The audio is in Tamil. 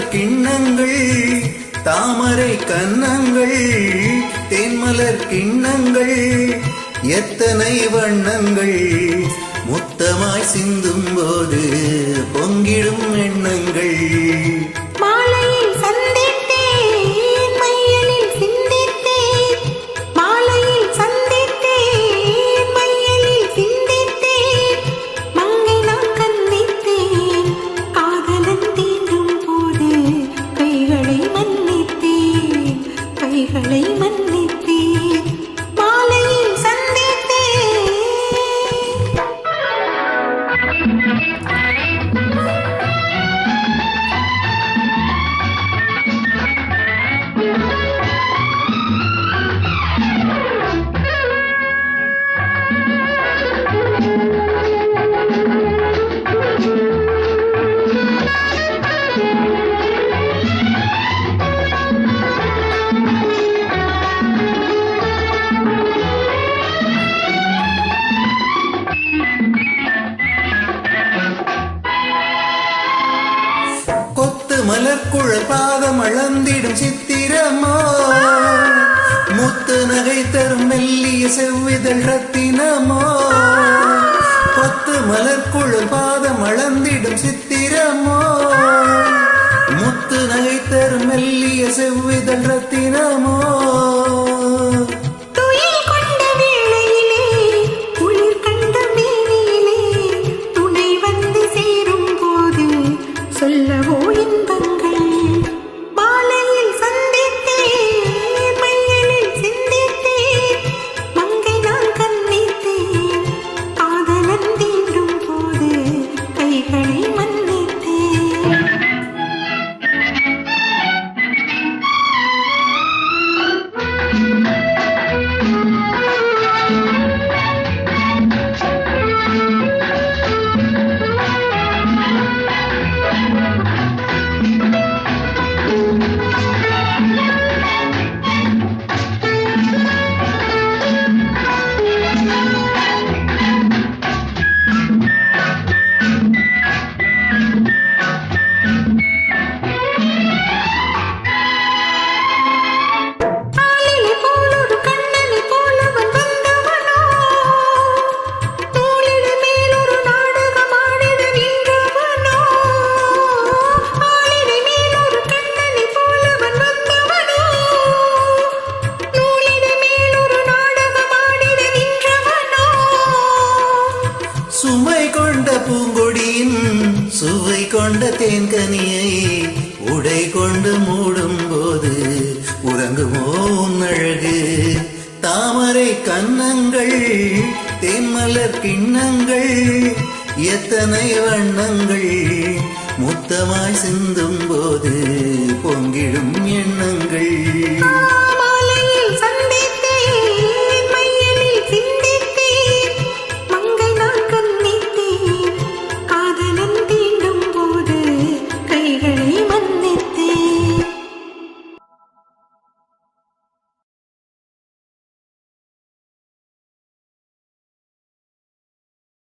தேன்மலர் கிண்ணங்கள் தாமரை கன்னங்கள் தேன்மலர் கிண்ணங்கள் எத்தனை வண்ணங்கள் முத்தமாய் சிந்தும் போது பொங்கிடும் எண்ணங்கள். மாலையில் சந்தித்தேன் மையலில் சிந்தித்தேன் மாலையில் சந்தித்தேன் மையலில் சிந்தித்தேன் மங்கை நான் கந்தித்தேன் காதலன் தீண்டும் போது கைகளை மன்னித்தேன் கைகளை மன்னித்தேன் மாலையில் சந்தித்தேன். மலர்குழல் பாதம் அளந்திடும் சித்திரமோ முத்து நகை தரும் மெல்லிய செவ்விதழ் ரத்தினமோ கொத்து மலர்குழல் பாதம் அளந்திடும் சித்திரமோ முத்து நகை தரும் மெல்லிய செவ்விதழ் ரத்தினமோ. சொல்லவோ இன்பங்கள் மாலையில் சந்தித்தேன் மையலில் சிந்தித்தேன் மங்கை நான் கண்ணித்தேன் காதலன் தீண்டும் போது கைகளை மன்னித்தேன். சுமை கொண்ட பூங்கொடியின் சுவை கொண்ட தேன்கனியை உடை கொண்டு மூடும் போது உறங்குமோ உன்னழகு. தாமரை கன்னங்கள் தேன்மலர் கிண்ணங்கள் எத்தனை வண்ணங்கள் முத்தமாய் சிந்தும் போது பொங்கிடும் எண்ணங்கள்.